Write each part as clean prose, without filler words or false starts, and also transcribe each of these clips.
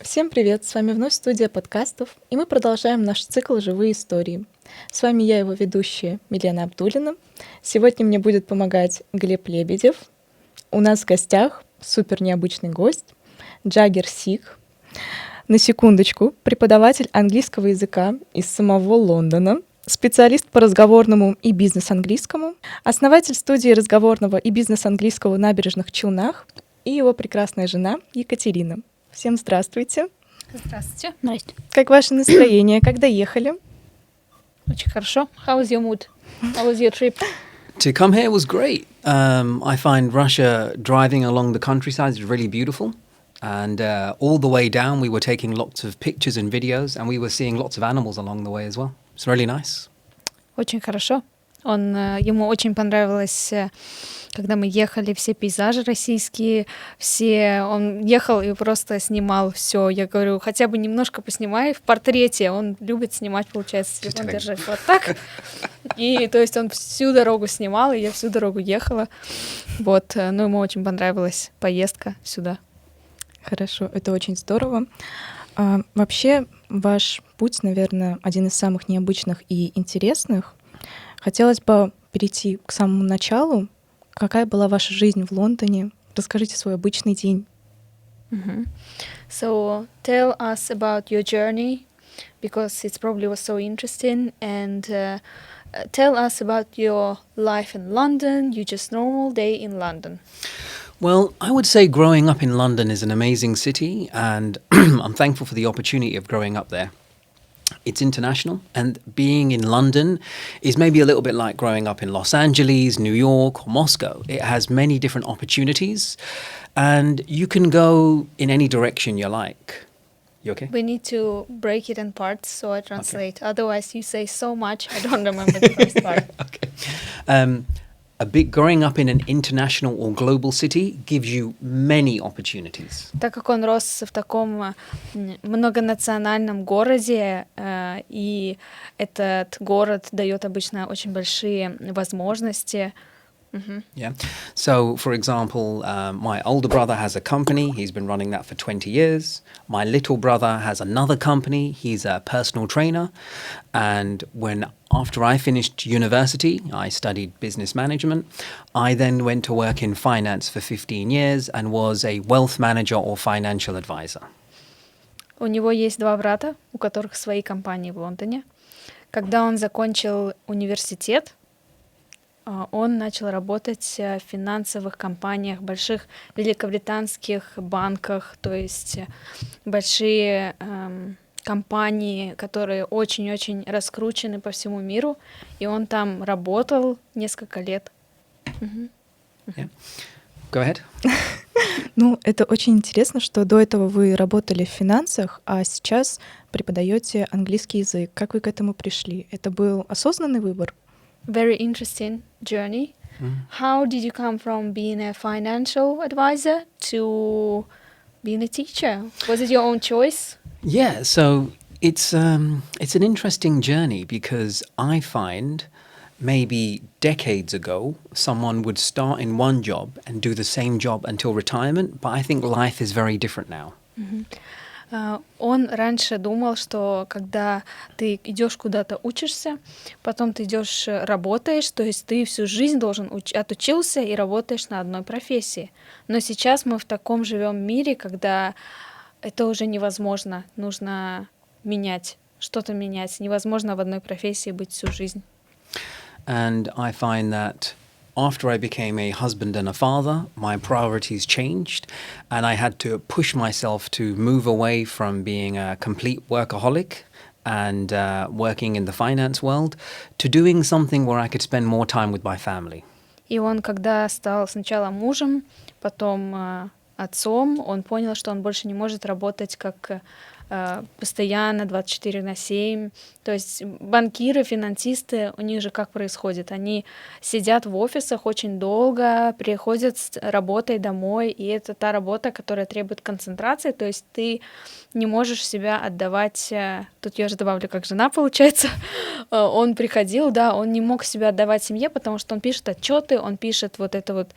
Всем привет! С вами вновь студия подкастов, и мы продолжаем наш цикл «Живые истории». С вами я, его ведущая Милена Абдуллина. Сегодня мне будет помогать Глеб Лебедев. У нас в гостях супер необычный гость Джаггер Сикх. На секундочку, преподаватель английского языка из самого Лондона, специалист по разговорному и бизнес-английскому, основатель студии разговорного и бизнес-английского в Набережных Челнах и его прекрасная жена Екатерина. Всем здравствуйте. Здравствуйте. Здрасте. Как ваше настроение? Как доехали? Очень хорошо. How was your mood? How was your trip? To come here was great. I find Russia driving along the countryside is really beautiful. And all the way down, we were taking lots of pictures and videos, and we were seeing lots of animals along the way as well. It's really nice. Очень хорошо. Ему очень понравилось, когда мы ехали, все пейзажи российские, он ехал и просто снимал все. Я говорю, хотя бы немножко поснимай в портрете. Он любит снимать, получается, телефон держать вот так. И то есть он всю дорогу снимал, и я всю дорогу ехала. Вот, ну ему очень понравилась поездка сюда. Хорошо, это очень здорово. Вообще, ваш путь, наверное, один из самых необычных и интересных. Хотелось бы перейти к самому началу. Какая была ваша жизнь в Лондоне? Расскажите свой обычный день. So tell us about your journey, because it's probably was so interesting, and tell us about your life in London, your just normal day in London. Well, I would say growing up in London is an amazing city, and I'm thankful for the opportunity of growing up there. It's international, and being in London is maybe a little bit like growing up in Los Angeles, New York, or Moscow. It has many different opportunities, and you can go in any direction you like. You okay? We need to break it in parts, so I translate. Okay. Otherwise, you say so much, I don't remember the first part. Okay. Growing up in an international or global city gives you many opportunities. Так как он рос в таком многонациональном городе, и этот город дает обычно очень большие возможности. Yeah. So, for example, my older brother has a company. He's been running that for 20 years. My little brother has another company. He's a personal trainer. And after I finished university, I studied business management. I then went to work in finance for 15 years and was a wealth manager or financial advisor. У него есть два брата, у которых свои компании в Лондоне. Когда он закончил университет, он начал работать в финансовых компаниях, больших великобританских банках, то есть большие компании, которые очень-очень раскручены по всему миру, и он там работал несколько лет. Yeah. Go ahead. Ну, это очень интересно, что до этого вы работали в финансах, а сейчас преподаете английский язык. Как вы к этому пришли? Это был осознанный выбор? Very interesting journey. How did you come from being a financial advisor to being a teacher? Was it your own choice? Yeah, so it's an interesting journey because I find maybe decades ago someone would start in one job and do the same job until retirement, but I think life is very different now. Он раньше думал, что когда ты идешь куда-то учишься, потом ты идешь работаешь, то есть ты всю жизнь должен отучился и работаешь на одной профессии. Но сейчас мы в таком живем мире, когда это уже невозможно, нужно менять, что-то менять. Невозможно в одной профессии быть всю жизнь. And I find that after I became a husband and a father, my priorities changed, and I had to push myself to move away from being a complete workaholic and working in the finance world to doing something where I could spend more time with my family. И он, когда стал сначала мужем, потом отцом, он понял, что он больше не может работать как постоянно 24/7. То есть банкиры, финансисты, у них же как происходит? Они сидят в офисах очень долго, приходят с работой домой, и это та работа, которая требует концентрации, то есть ты не можешь себя отдавать... Тут я же добавлю, как жена, получается. Он приходил, да, он не мог себя отдавать семье, потому что он пишет отчеты, он пишет вот это вот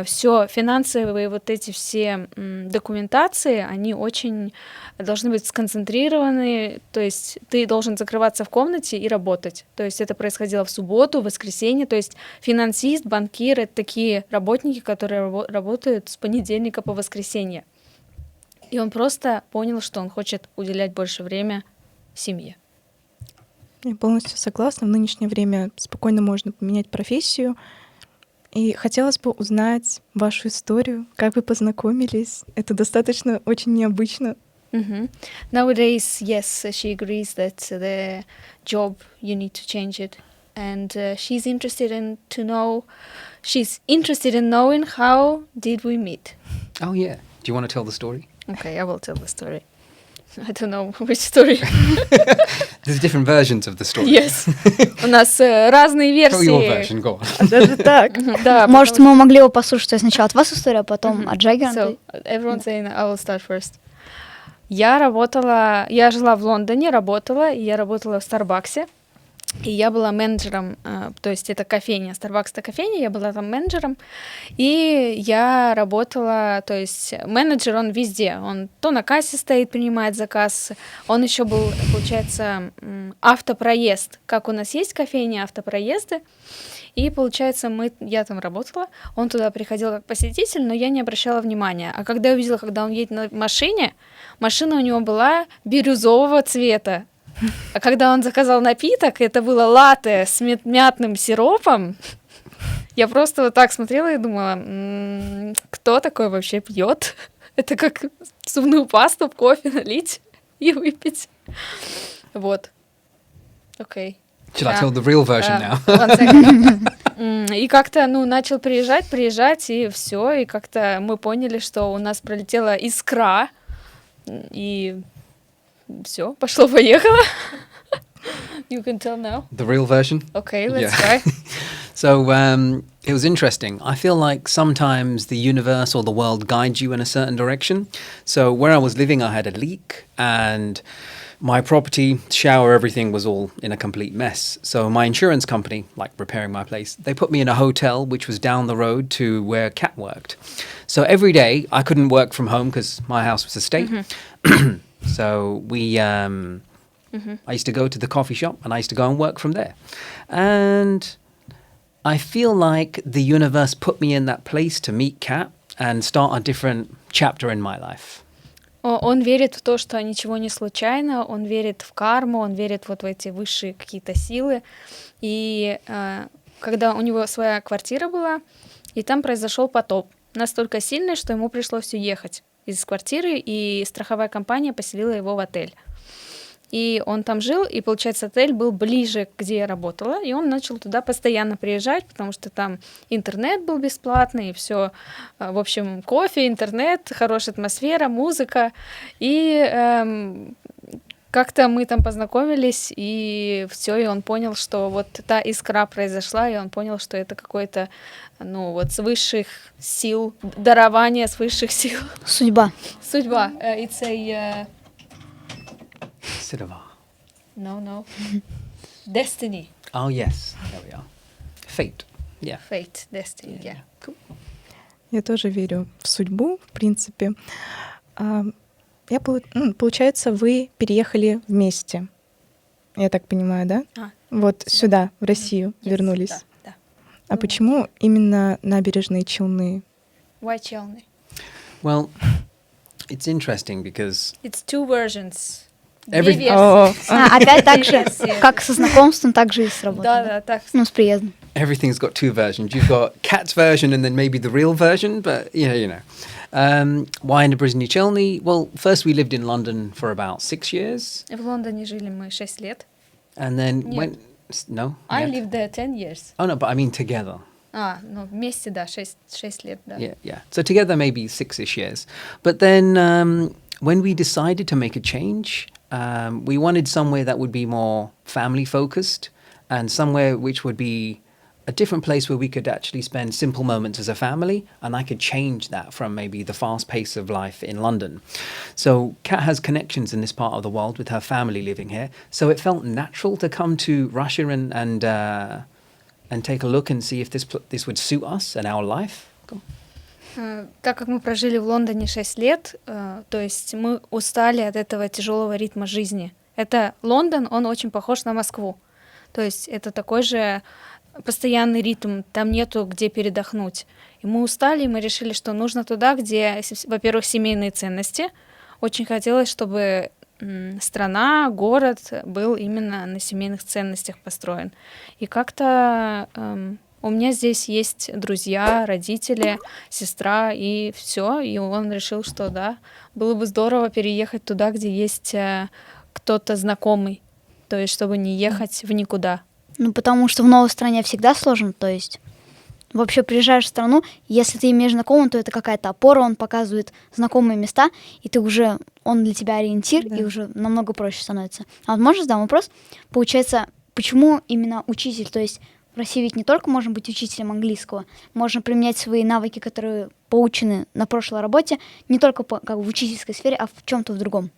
все финансовые вот эти все документации, они очень должны быть сконцентрированы, то есть ты должен закрываться в комнате и работать. То есть это происходило в субботу, в воскресенье, то есть финансист, банкир — это такие работники, которые работают с понедельника по воскресенье. И он просто понял, что он хочет уделять больше времени семье. Я полностью согласна. В нынешнее время спокойно можно поменять профессию. И хотелось бы узнать вашу историю, как вы познакомились. Это достаточно очень необычно. Nowadays, yes, she agrees that the job, you need to change it. And she's interested in knowing how did we meet. Oh, yeah. Do you want to tell the story? Okay, I will tell the story. I don't know which story. There's different versions of the story. Yes. У нас разные Tell your версии. version, go on. Даже так. Да, Может, мы могли его послушать сначала от вас историю, а потом от Джаггера? So, everyone's saying I will start first. Я жила в Лондоне, и я работала в Старбаксе, и я была менеджером, то есть это кофейня, Starbucks — это кофейня, я была там менеджером, и я работала, то есть менеджер, он везде, он то на кассе стоит, принимает заказ, он еще был, получается, автопроезд, как у нас есть кофейня, автопроезды, и, получается, я там работала, он туда приходил как посетитель, но я не обращала внимания. А когда я увидела, когда он едет на машине, машина у него была бирюзового цвета. А когда он заказал напиток, это было латте с мятным сиропом, я просто вот так смотрела и думала, кто такой вообще пьет? Это как зубную пасту в кофе налить и выпить. Вот. Окей. Should I tell the real version now? One second. И как-то, начал приезжать, и все, и как-то мы поняли, что у нас пролетела искра, и все, пошло-поехало. You can tell now. The real version? Okay, let's Yeah. try. So it was interesting. I feel like sometimes the universe or the world guides you in a certain direction. So where I was living, I had a leak, and my property, shower, everything was all in a complete mess. So my insurance company, like repairing my place, they put me in a hotel which was down the road to where Kat worked. So every day I couldn't work from home because my house was a state. So I used to go to the coffee shop and I used to go and work from there. And I feel like the universe put me in that place to meet Kat and start a different chapter in my life. Он верит в то, что ничего не случайно, он верит в карму, он верит вот в эти высшие какие-то силы. И когда у него своя квартира была, и там произошел потоп, настолько сильный, что ему пришлось уехать из квартиры, и страховая компания поселила его в отель. И он там жил, и, получается, отель был ближе, где я работала, и он начал туда постоянно приезжать, потому что там интернет был бесплатный, и все, в общем, кофе, интернет, хорошая атмосфера, музыка, и как-то мы там познакомились, и все, и он понял, что вот та искра произошла, и он понял, что это какое-то, с высших сил, дарование с высших сил. Судьба. Судьба. It's a... Siddhava. No. Destiny. Oh, yes. There we are. Fate. Yeah. Fate. Destiny. Yeah. Cool. Я тоже верю в судьбу, в принципе. Получается, вы переехали вместе. Я так понимаю, да? Вот сюда, в Россию, вернулись. Да. А почему именно Набережные Челны? Why Челны? Well, it's interesting because It's two versions. Every- Две версии. Опять так же, Версии. как со знакомством, так же и с работой. Да, так. С приездом. everything's got two versions. You've got Kat's version and then maybe the real version, but you know. Why Nabrizhny Chelny? Well, first we lived in London for about 6 years, В Лондоне жили мы 6 лет. and then Нет. went. No. I Нет? lived there 10 years. Oh no, but I mean together. Ну, вместе, да, 6 лет, да. Yeah. So together, maybe 6-ish years. But then when we decided to make a change, we wanted somewhere that would be more family focused and somewhere which would be a different place where we could actually spend simple moments as a family, and I could change that from maybe the fast pace of life in London. So Kat has connections in this part of the world with her family living here, so it felt natural to come to Russia and take a look and see if this would suit us and our life. Так как мы прожили в Лондоне 6 лет, то есть мы устали от этого тяжелого ритма жизни. Это Лондон, он очень похож на Москву. То есть это такой же постоянный ритм, там нету где передохнуть. И мы устали, и мы решили, что нужно туда, где, во-первых, семейные ценности. Очень хотелось, чтобы страна, город был именно на семейных ценностях построен. И как-то у меня здесь есть друзья, родители, сестра, и все. И он решил, что да, было бы здорово переехать туда, где есть кто-то знакомый. То есть, чтобы не ехать в никуда. Ну, потому что в новой стране всегда сложно, то есть вообще приезжаешь в страну, если ты имеешь знакомого, то это какая-то опора, он показывает знакомые места, и ты уже, он для тебя ориентир, Да. и уже намного проще становится. А вот можно задам вопрос? Получается, почему именно учитель? То есть в России ведь не только можно быть учителем английского, можно применять свои навыки, которые поучены на прошлой работе, не только как в учительской сфере, а в чем-то в другом.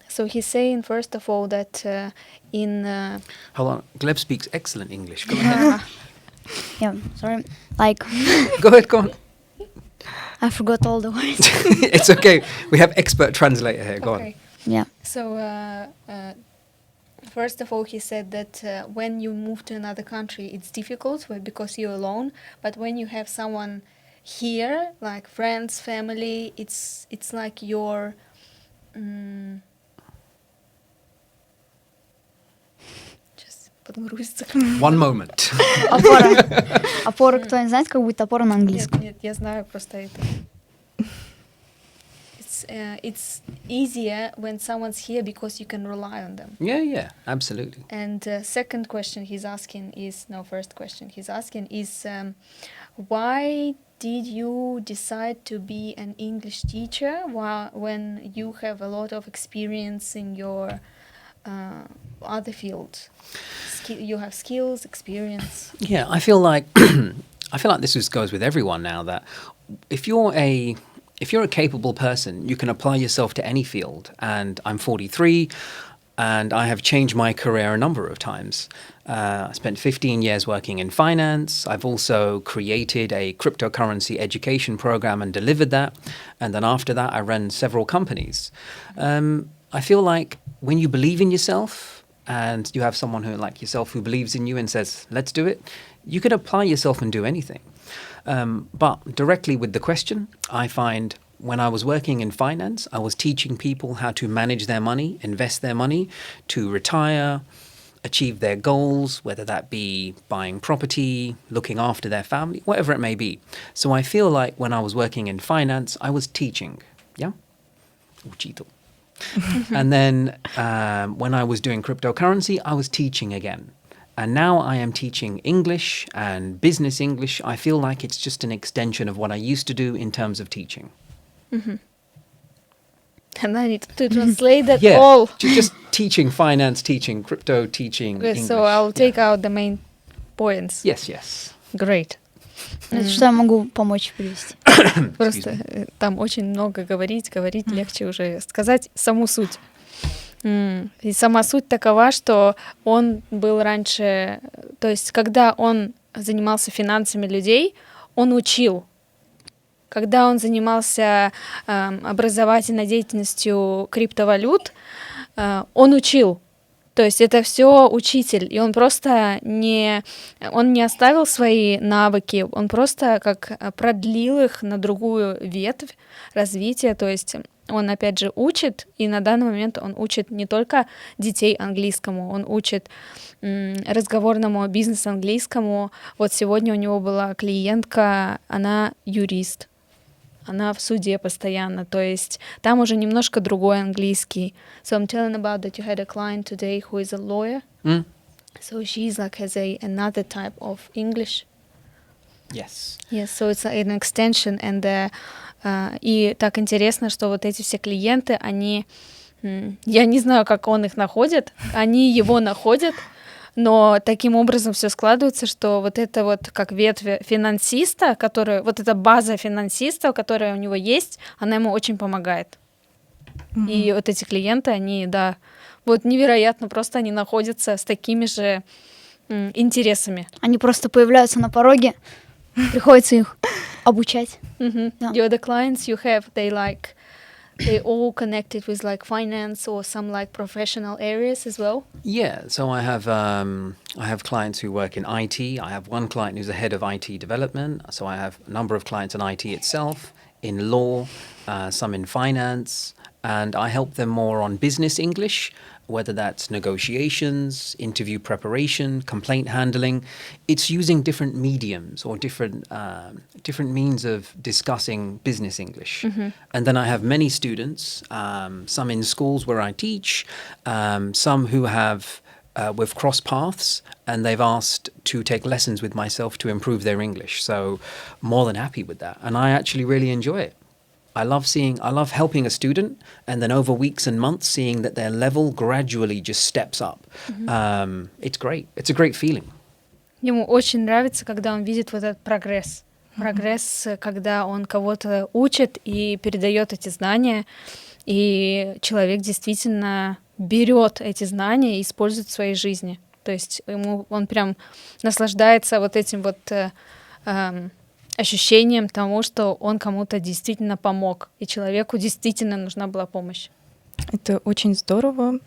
So he's saying, first of all, that in... Hold on, Gleb speaks excellent English. Go ahead. Yeah, sorry. Like, Go on. I forgot all the words. It's okay. We have expert translator here. Go on. Yeah. So, first of all, he said that when you move to another country, it's difficult because you're alone. But when you have someone here, like friends, family, it's like your... Сейчас подгрузится. One moment. Опора. Опора, кто не знает, как будет опора на английском. Нет, я знаю просто это. It's easier when someone's here because you can rely on them. Yeah, absolutely. And second question he's asking is, first question he's asking is, why did you decide to be an English teacher when you have a lot of experience in your other field? You have skills, experience. Yeah, I feel like this goes with everyone now, that if you're a capable person, you can apply yourself to any field. And I'm 43, and I have changed my career a number of times. I spent 15 years working in finance. I've also created a cryptocurrency education program and delivered that. And then after that, I ran several companies. I feel like when you believe in yourself and you have someone who, like yourself, who believes in you and says, let's do it, you can apply yourself and do anything. But directly with the question, I find when I was working in finance, I was teaching people how to manage their money, invest their money, to retire, achieve their goals, whether that be buying property, looking after their family, whatever it may be. So I feel like when I was working in finance, I was teaching. Yeah? Uchito. And then when I was doing cryptocurrency, I was teaching again. And now I am teaching English and business English. I feel like it's just an extension of what I used to do in terms of teaching. And I need to translate that Yeah, all. just teaching finance, teaching crypto, teaching Okay, English. so I'll take Yeah. out the main points. Yes. Great. Это что я могу помочь перевести? Просто там очень много говорить легче уже сказать саму суть. И сама суть такова, что он был раньше, то есть когда он занимался финансами людей, он учил. Когда он занимался образовательной деятельностью криптовалют, он учил. То есть это все учитель, и он просто не оставил свои навыки, он просто как продлил их на другую ветвь развития, то есть он опять же учит, и на данный момент он учит не только детей английскому, он учит разговорному бизнес-английскому. Вот сегодня у него была клиентка, она юрист, она в суде постоянно, то есть там уже немножко другой английский. So I'm telling about that you had a client today who is a lawyer. So she's like has another type of English. Yes. Yes, so it's an extension, and и так интересно, что вот эти все клиенты, они, я не знаю, как он их находит, они его находят, но таким образом все складывается, что вот это вот как ветвь финансиста, которая, вот эта база финансиста, которая у него есть, она ему очень помогает. И вот эти клиенты, они, да, вот невероятно, просто они находятся с такими же интересами. Они просто появляются на пороге, приходится их обучать. The other clients you have, they all connected with like finance or some like professional areas as well. Yeah, so I have clients who work in IT. I have one client who's the head of IT development. So I have a number of clients in IT itself, in law, some in finance, and I help them more on business English, whether that's negotiations, interview preparation, complaint handling. It's using different mediums or different means of discussing business English. And then I have many students, some in schools where I teach, some who have we've crossed paths and they've asked to take lessons with myself to improve their English. So more than happy with that. And I actually really enjoy it. I love helping a student and then over weeks and months seeing that their level gradually just steps up. It's great. It's a great feeling. Ему очень нравится, когда он видит вот этот прогресс. Прогресс, когда он кого-то учит и передает эти знания, и человек действительно берет эти знания и использует в своей жизни. То есть он прям наслаждается вот этим вот ощущением того, что он кому-то действительно помог, и человеку действительно нужна была помощь. Это очень здорово.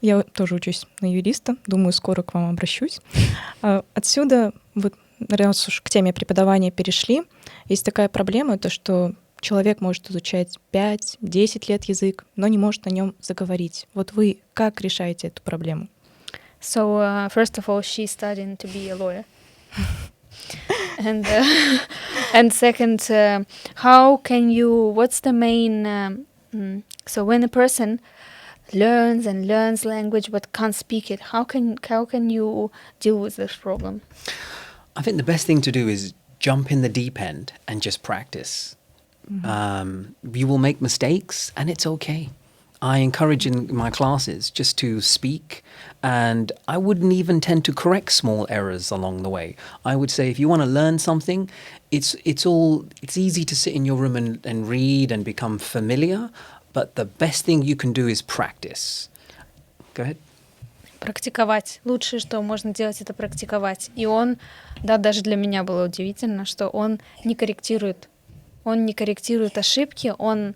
Я тоже учусь на юриста, думаю, скоро к вам обращусь. Отсюда, вот, раз уж к теме преподавания перешли, есть такая проблема, то что человек может изучать 5-10 лет язык, но не может на нем заговорить. Вот вы как решаете эту проблему? So, first of all, she's studying to be a lawyer. And second, what's the main, so when a person learns language but can't speak it, how can you deal with this problem? I think the best thing to do is jump in the deep end and just practice. You will make mistakes and it's okay. I encourage in my classes just to speak, and I wouldn't even tend to correct small errors along the way. I would say if you want to learn something, it's easy to sit in your room and read and become familiar, but the best thing you can do is practice. Go ahead. Практиковать. Лучшее, что можно делать, это практиковать. И он, да, даже для меня было удивительно, что он не корректирует ошибки, он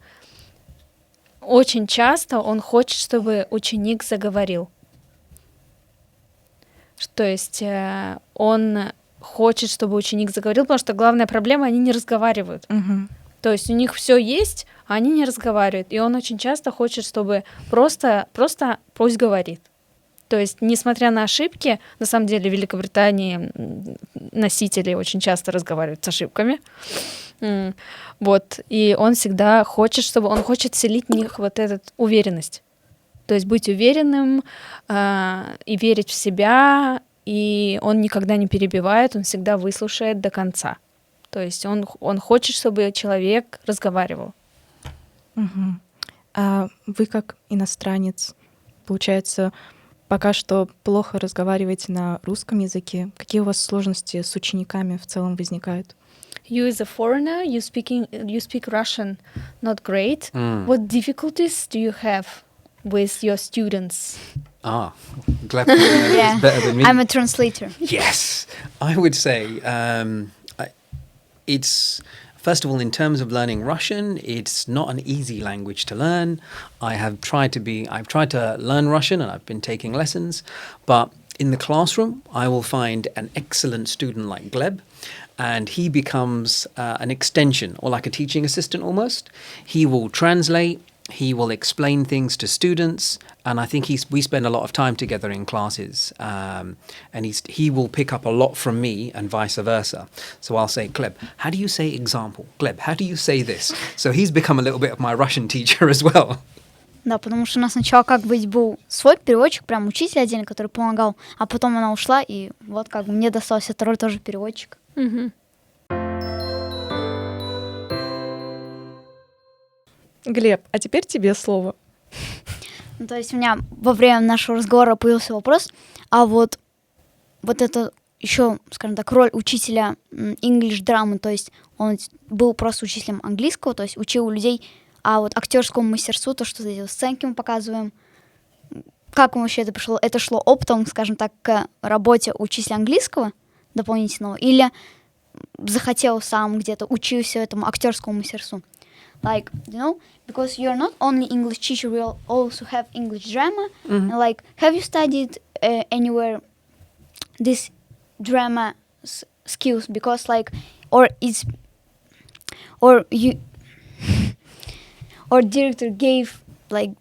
очень часто он хочет, чтобы ученик заговорил. То есть он хочет, чтобы ученик заговорил, потому что главная проблема — они не разговаривают. То есть у них все есть, а они не разговаривают. И он очень часто хочет, чтобы просто пусть говорит. То есть, несмотря на ошибки, на самом деле в Великобритании носители очень часто разговаривают с ошибками. Вот. И он всегда хочет, он хочет вселить в них вот эту уверенность. То есть быть уверенным и верить в себя, и он никогда не перебивает, он всегда выслушает до конца. То есть он хочет, чтобы человек разговаривал. А вы как иностранец, получается, пока что плохо разговариваете на русском языке. Какие у вас сложности с учениками в целом возникают? You as a foreigner, you speak Russian not great. What difficulties do you have with your students? Gleb is better than me. I'm a translator. Yes, I would say it's, first of all, in terms of learning Russian, it's not an easy language to learn. I've tried to learn Russian and I've been taking lessons, but in the classroom, I will find an excellent student like Gleb, and he becomes an extension or like a teaching assistant almost. He will translate, he will explain things to students, and I think we spend a lot of time together in classes, and he will pick up a lot from me and vice versa. So I'll say, Gleb, how do you say example? Gleb, how do you say this? So he's become a little bit of my Russian teacher as well. Да, потому что у нас сначала как бы был свой переводчик, прям учитель отдельно, который помогал, а потом она ушла, и вот как бы мне достался второй тоже переводчик. Мгм. Глеб, а теперь тебе слово. Ну, то есть у меня во время нашего разговора появился вопрос, а вот это еще, скажем так, роль учителя English драмы, то есть он был просто учителем английского, то есть учил людей, а вот актерскому мастерству, то, что эти сценки мы показываем, как ему вообще это пришло? Это шло оптом, скажем так, к работе учителя английского дополнительного, или захотел сам где-то учился этому актерскому мастерству? Like, you know, because you're not only English teacher, we also have English drama. And like, have you studied anywhere this drama skills? Because like, or you, or director gave like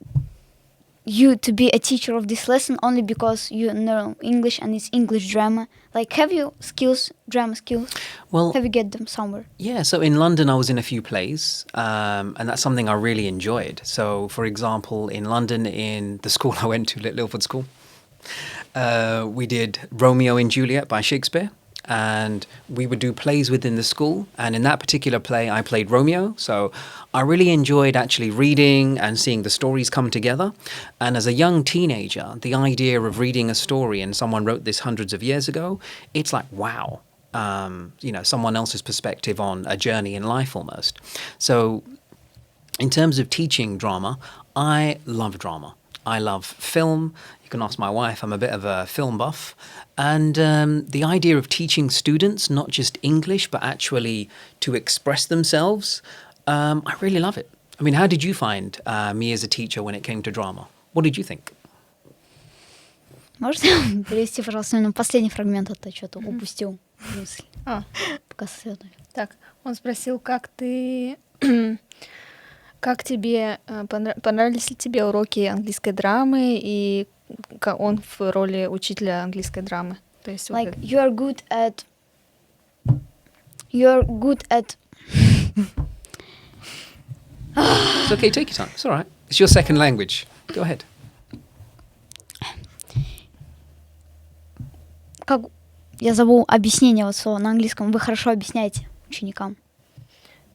you to be a teacher of this lesson only because you know English and it's English drama. Like, have you skills, drama skills? Well, Have you get them somewhere? yeah, so in London, I was in a few plays, and that's something I really enjoyed. So, for example, in London, in the school I went to, Little Ilford School, we did Romeo and Juliet by Shakespeare, and we would do plays within the school. And in that particular play, I played Romeo. So I really enjoyed actually reading and seeing the stories come together. And as a young teenager, the idea of reading a story and someone wrote this hundreds of years ago, it's like, wow. Someone else's perspective on a journey in life almost. So in terms of teaching drama, I love drama. I love film. You can ask my wife, I'm a bit of a film buff. And the idea of teaching students, not just English, but actually to express themselves, I really love it. I mean, how did you find me as a teacher when it came to drama? What did you think? Можете перевести, пожалуйста, именно последний фрагмент, это что-то упустил мысль. Пока сосредоточен. Так, он спросил, как тебе понравились ли тебе уроки английской драмы и он в роли учителя английской драмы. То есть Like, you're good at It's okay, take your time. It's all right. It's your second language. Go ahead. как я забыл объяснение вот слова на английском. Вы хорошо объясняете ученикам.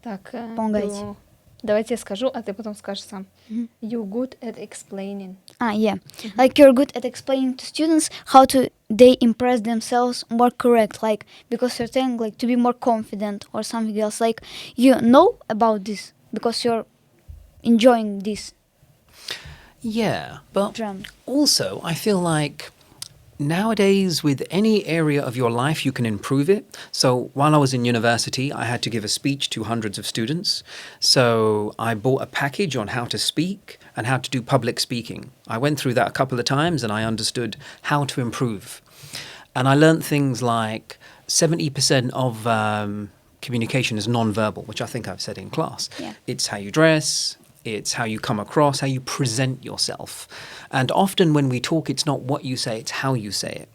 Так, помогайте. Давайте я скажу, а ты потом скажешь сам. You're good at explaining. Yeah. Like, you're good at explaining to students how to they impress themselves more correct. Like, because you're saying like to be more confident or something else. Like, you know about this because you're enjoying this Yeah, but drama. also I feel like nowadays with any area of your life you can improve it. So while I was in university, I had to give a speech to hundreds of students. So I bought a package on how to speak and how to do public speaking. I went through that a couple of times and I understood how to improve. And I learned things like 70% of communication is non-verbal, which I think I've said in class. Yeah. It's how you dress, it's how you come across, how you present yourself. And often when we talk, it's not what you say, it's how you say it.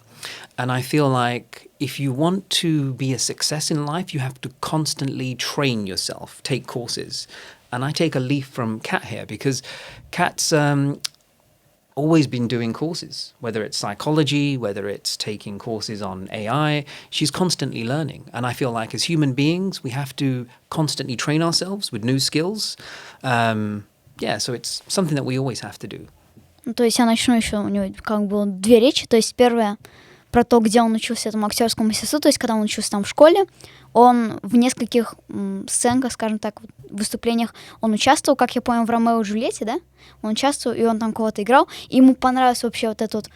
And I feel like if you want to be a success in life, you have to constantly train yourself, take courses. And I take a leaf from Kat here because Kat's always been doing courses, whether it's psychology, whether it's taking courses on AI. She's constantly learning. And I feel like as human beings, we have to constantly train ourselves with new skills. So it's something that we always have to do. Ну, то есть я начну еще, у него как бы было две речи. То есть первая про то, где он учился этому актерскому мастерству. То есть когда он учился там в школе, он в нескольких сценках, скажем так, выступлениях он участвовал, как я понял, в «Ромео и Джульетте», да? Он участвовал, и он там кого-то играл. И ему понравилось вообще вот это вот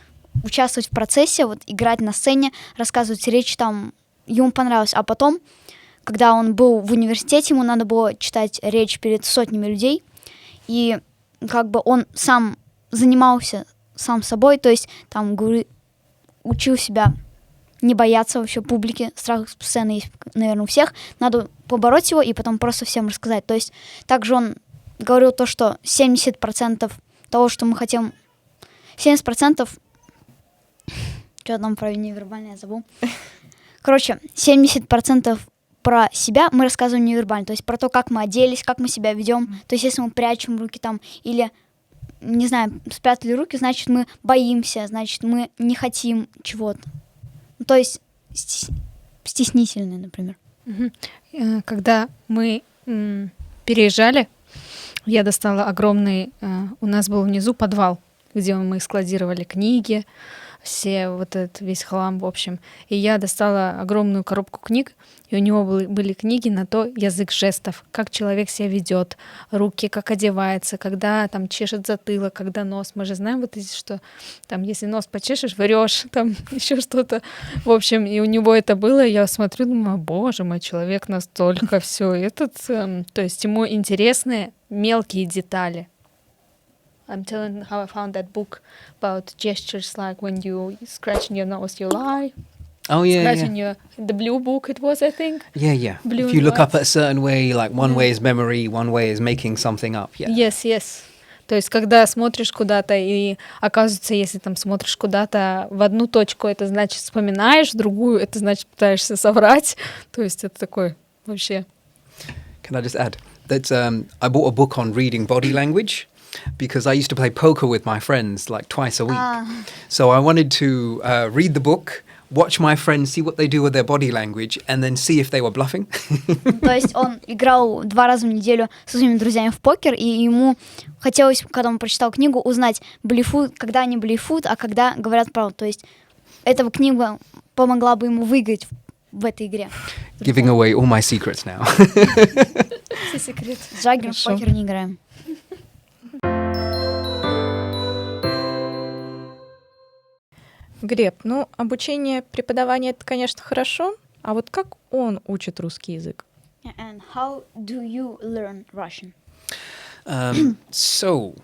участвовать в процессе, вот играть на сцене, рассказывать речь там. Ему понравилось. А потом, когда он был в университете, ему надо было читать речь перед сотнями людей. И как бы он сам занимался сам собой, то есть там учил себя не бояться вообще публики, страх сцены есть, наверное, у всех, надо побороть его и потом просто всем рассказать. То есть также он говорил то, что 70% того, что мы хотим, 70%, что там про невербальное, я забыл. Короче, 70% про себя мы рассказываем невербально, то есть про то, как мы оделись, как мы себя ведем. То есть если мы прячем руки там или, не знаю, спрятали руки, значит, мы боимся, значит, мы не хотим чего-то. Ну, то есть стеснительные, например. Когда мы переезжали Я достала огромный... у нас был внизу подвал, где мы складировали книги, все вот этот весь хлам, в общем. И я достала огромную коробку книг, и у него были книги на то язык жестов, как человек себя ведет, руки, как одевается, когда там чешет затылок, когда нос. Мы же знаем вот эти, что там, если нос почешешь, врешь, там еще что-то. В общем, и у него это было, и я смотрю, думаю, боже мой, человек настолько все этот... то есть ему интересны мелкие детали. I'm telling how I found that book about gestures, like when you scratching your nose, you lie. Oh yeah, Scratching yeah. the blue book it was, I think. Yeah. Blue If you and look up white. at a certain way, like one Yeah. way is memory, one way is making something up. Yeah. Yes. То есть, когда смотришь куда-то, и оказывается, если там смотришь куда-то в одну точку, это значит вспоминаешь, в другую, это значит пытаешься соврать. То есть это такой вообще... Can I just add that I bought a book on reading body language because I used to play poker with my friends like twice a week. So I wanted to read the book, watch my friends, see what they do with their body language, and then see if they were bluffing. То есть он играл 2 раза в неделю со своими друзьями в покер, и ему хотелось, когда он прочитал книгу, узнать, блефуют, когда они блефуют, а когда говорят правду. То есть эта книга помогла бы ему выиграть в этой игре. Giving away all my secrets now. Все секрет. С Джаггером в Хорошо. покер не играем. Глеб, ну, обучение, преподавание — это, конечно, хорошо, а вот как он учит русский язык? And how do you learn Russian? So,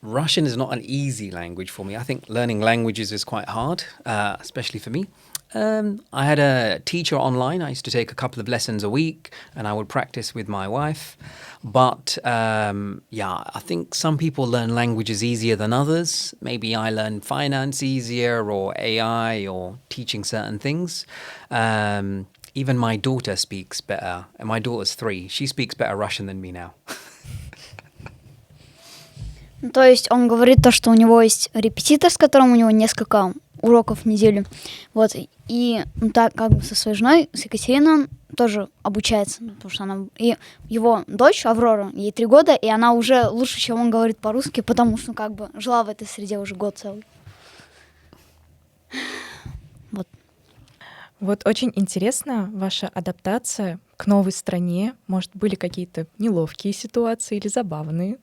Russian is not an easy language for me. I think learning languages is quite hard, especially for me. I had a teacher online. I used to take a couple of lessons a week and I would practice with my wife. But I think some people learn languages easier than others. Maybe I learned finance easier, or AI, or teaching certain things. Even my daughter speaks better, and my daughter's 3. She speaks better Russian than me now. Ну, то есть он говорит то, что у него есть репетитор, с которым у него несколько уроков в неделю. Вот. И так как бы со своей женой, с Екатериной, он тоже обучается. Потому что она... И его дочь, Аврора, ей 3 года, и она уже лучше, чем он говорит по-русски, потому что как бы жила в этой среде уже год целый. Вот. Вот очень интересна ваша адаптация к новой стране. Может, были какие-то неловкие ситуации или забавные?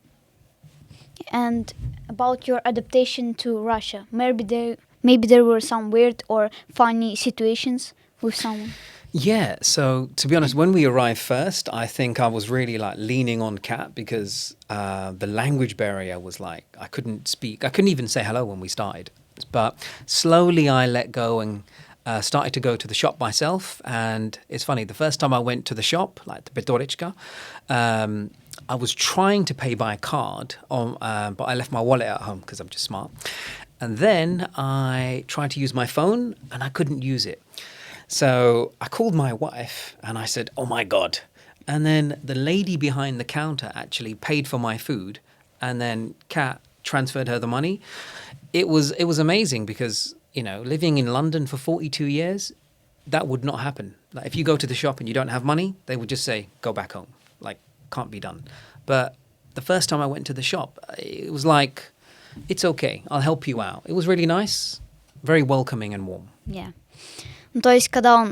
And about your adaptation to Russia, maybe there were some weird or funny situations with someone. Yeah, so to be honest, when we arrived first, I think I was really like leaning on Kat because the language barrier was like, I couldn't speak. I couldn't even say hello when we started. But slowly I let go and started to go to the shop myself. And it's funny, the first time I went to the shop, like the Petorichka, I was trying to pay by card, but I left my wallet at home because I'm just smart. And then I tried to use my phone and I couldn't use it. So I called my wife and I said, oh my God. And then the lady behind the counter actually paid for my food, and then Kat transferred her the money. It was amazing because, you know, living in London for 42 years, that would not happen. Like if you go to the shop and you don't have money, they would just say, go back home. Like, can't be done. But the first time I went to the shop, it was like, it's okay, I'll help you out. It was really nice, very welcoming and warm. Yeah. Ну, то есть, когда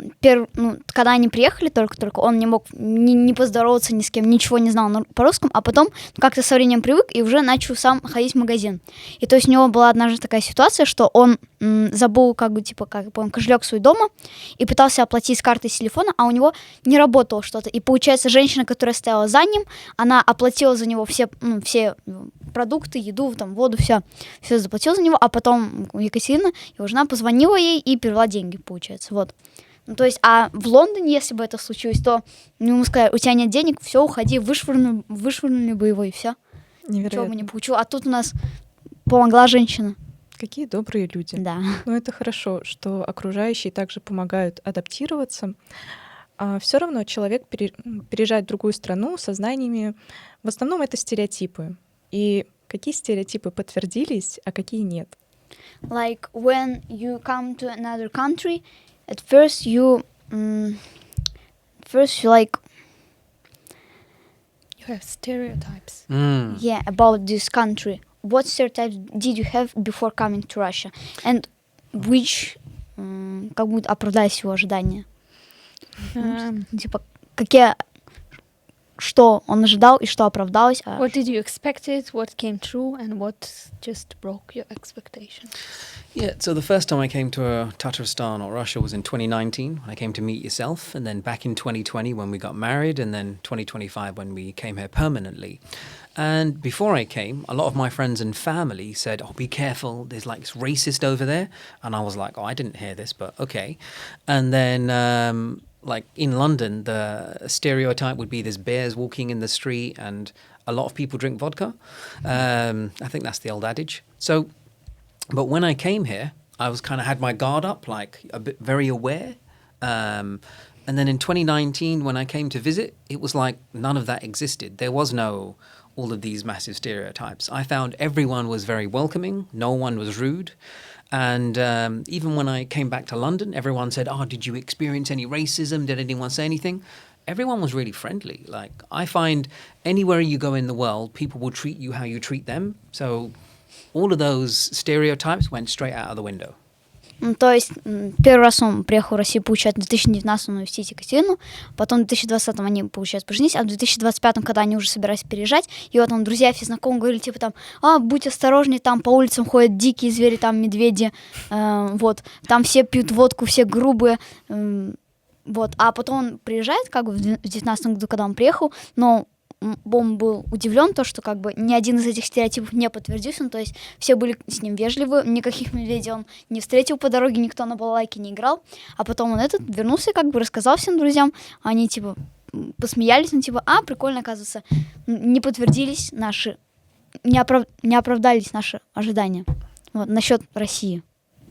когда они приехали только он не мог не поздороваться ни с кем, ничего не знал по-русски, а потом как-то со временем привык и уже начал сам ходить в магазин. И то есть у него была однажды такая ситуация, что он забыл кошелек свой дома и пытался оплатить с карты с телефона, а у него не работало что-то. И получается, женщина, которая стояла за ним, она оплатила за него все продукты, еду, там, воду, все заплатила за него, а потом Екатерина, его жена, позвонила ей и перевела деньги, получается. Вот. Ну, то есть, а в Лондоне, если бы это случилось, то ему сказали, у тебя нет денег, все, уходи, вышвырнули бы его, и все. Ничего бы не получил. А тут у нас помогла женщина. Какие добрые люди. Да. Но это хорошо, что окружающие также помогают адаптироваться. А все равно человек переезжает в другую страну со знаниями. В основном это стереотипы. И какие стереотипы подтвердились, а какие нет? Like when you come to another country, at first you You have stereotypes. Yeah, about this country. What stereotypes did you have before coming to Russia? And which как будто оправдались его ожидания? Типа, какие, что он ожидал и что оправдалось? What did you expect it? What came true? And what just broke your expectation? Yeah, so the first time I came to Tatarstan or Russia was in 2019 when I came to meet yourself, and then back in 2020 when we got married, and then 2025 when we came here permanently. And before I came, a lot of my friends and family said, "Oh, be careful, there's like it's racist over there." And I was like, "Oh, I didn't hear this, but okay." And then like in London, the stereotype would be there's bears walking in the street and a lot of people drink vodka. I think that's the old adage. So, but when I came here, I was kind of had my guard up, like a bit very aware. And then in 2019, when I came to visit, it was like none of that existed. There was no all of these massive stereotypes. I found everyone was very welcoming. No one was rude. And even when I came back to London, everyone said, "Oh, did you experience any racism? Did anyone say anything?" Everyone was really friendly. Like, I find anywhere you go in the world, people will treat you how you treat them. So all of those stereotypes went straight out of the window. То есть первый раз он приехал в Россию, получается, в 2019 навестить Екатерину, потом в 2020 они, получается, поженились, а в 2025, когда они уже собирались переезжать, и вот там друзья, все знакомые говорили, типа там, будь осторожней, там по улицам ходят дикие звери, там медведи, вот, там все пьют водку, все грубые, вот, а потом он приезжает, как бы в 2019 году, когда он приехал, но он был удивлен, то, что как бы ни один из этих стереотипов не подтвердился, то есть все были с ним вежливы, никаких медведей он не встретил по дороге, никто на балалайке не играл, а потом он вернулся, как бы рассказал всем друзьям, они типа посмеялись, типа, прикольно, оказывается, не подтвердились наши, не оправдались наши ожидания. Вот, насчет России.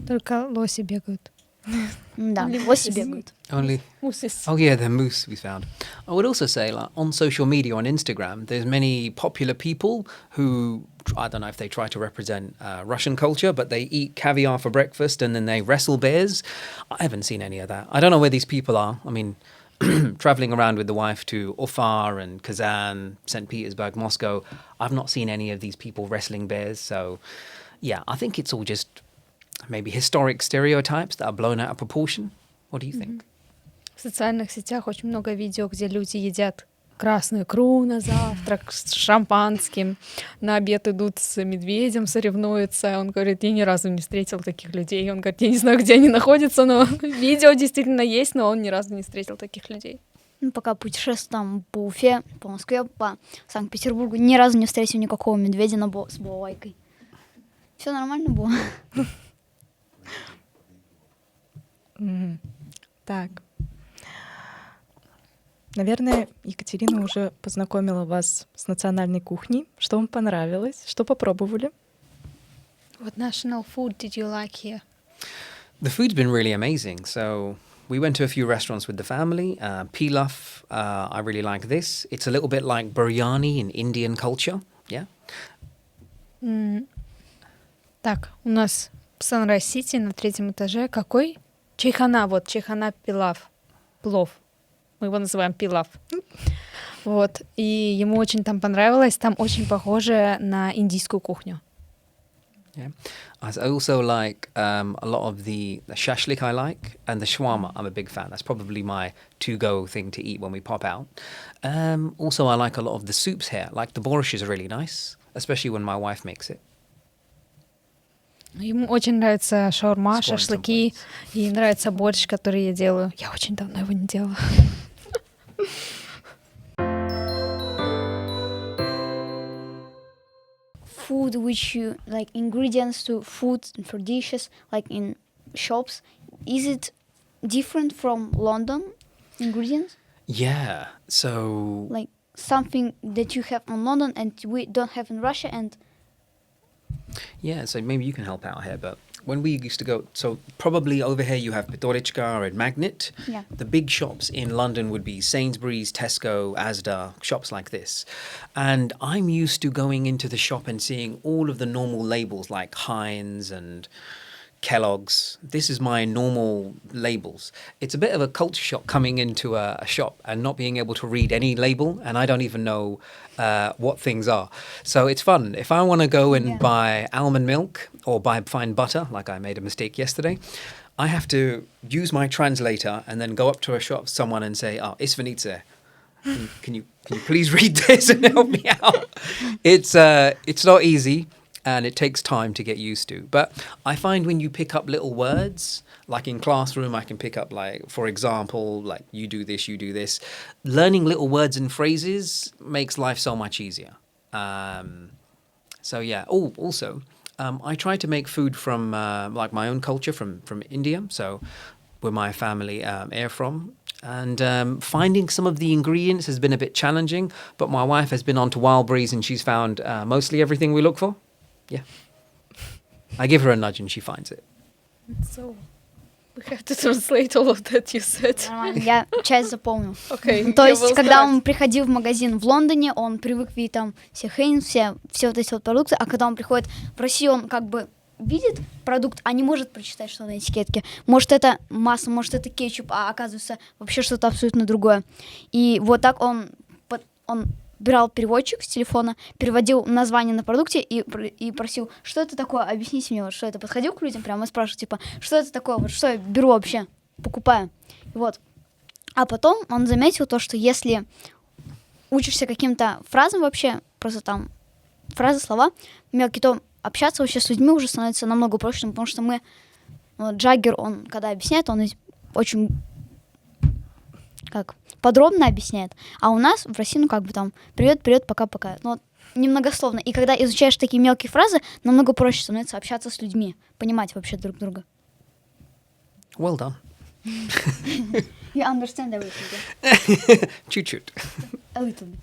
Только лоси бегают. Да, лоси бегают. Only. Mooses. Oh yeah, the moose we found. I would also say, like on social media, on Instagram, there's many popular people who I don't know if they try to represent Russian culture, but they eat caviar for breakfast and then they wrestle bears. I haven't seen any of that. I don't know where these people are. I mean, traveling around with the wife to Ufa and Kazan, St. Petersburg, Moscow, I've not seen any of these people wrestling bears. So, yeah, I think it's all just maybe historic stereotypes that are blown out of proportion. What do you think? В социальных сетях очень много видео, где люди едят красную икру на завтрак с шампанским, на обед идут с медведем, соревнуются. Он говорит, я ни разу не встретил таких людей. Он говорит, я не знаю, где они находятся, но видео действительно есть, но он ни разу не встретил таких людей. Пока путешествую там по Уфе, по Москве, по Санкт-Петербургу, ни разу не встретил никакого медведя с балалайкой. Все нормально было. Так. Наверное, Екатерина уже познакомила вас с национальной кухней. Что вам понравилось? Что попробовали? What national food did you like here? The food's been really amazing. So we went to a few restaurants with the family. Pilaf, I really like this. It's a little bit like biryani in Indian culture. Yeah. Так, у нас в Sunrise-City на 3-м этаже какой? Чайхана, вот, чайхана пилав. Плов. Мы его называем пилав. Вот. И ему очень там понравилось. Там очень похоже на индийскую кухню. Yeah. I also like a lot of the shashlik I like, and the shawarma I'm a big fan. That's probably my to-go thing to eat when we pop out. Also, I like a lot of the soups here. Like the borscht is really nice, especially when my wife makes it. Ему очень нравится шаурма, Scones and шашлыки, и нравится борщ, который я делаю. Я очень давно его не делала. Food which you like, ingredients to food and for dishes, like in shops, is it different from London ingredients? Yeah. So Like something that you have in London and we don't have in Russia, and yeah, so maybe you can help out here, but when we used to go, so probably over here you have Petorichka and Magnet. Yeah. The big shops in London would be Sainsbury's, Tesco, Asda, shops like this. And I'm used to going into the shop and seeing all of the normal labels like Heinz and Kellogg's. This is my normal labels. It's a bit of a culture shock coming into a shop and not being able to read any label, and I don't even know what things are. So it's fun. If I want to go and buy almond milk or buy fine butter, like I made a mistake yesterday, I have to use my translator and then go up to a shop, someone, and say, "Oh, isvanitse. Can you please read this and help me out?" It's not easy, and it takes time to get used to. But I find when you pick up little words, like in classroom, I can pick up, like, for example, like, you do this, you do this. Learning little words and phrases makes life so much easier. So yeah. Oh, also, I try to make food from like my own culture from India. So where my family are from. And finding some of the ingredients has been a bit challenging, but my wife has been on to Wildberries and she's found mostly everything we look for. Yeah. I give her a nudge and she finds it. So we have to translate all of that you said. Нормально, я часть запомнил. Okay. То я есть, will когда start. он приходил в магазин в Лондоне, он привык видеть там все Хейнс, все вот эти вот продукты, а когда он приходит в Россию, он как бы видит продукт, а не может прочитать, что на этикетке. Может, это масло, может, это кетчуп, а оказывается вообще что-то абсолютно другое. И вот так он брал переводчик с телефона, переводил название на продукте и просил, что это такое, объясните мне, вот, что это. Подходил к людям прямо и спрашивал, типа, что это такое, вот что я беру вообще, покупаю. Вот. А потом он заметил то, что если учишься каким-то фразам вообще, просто там фразы, слова, мелкие, то общаться вообще с людьми уже становится намного проще, потому что Джаггер, он когда объясняет, он очень подробно объясняет, а у нас в России, там, привет, пока-пока, немногословно. И когда изучаешь такие мелкие фразы, намного проще становится общаться с людьми, понимать вообще друг друга. Well done. You understand everything, yeah? Чуть-чуть. A little bit.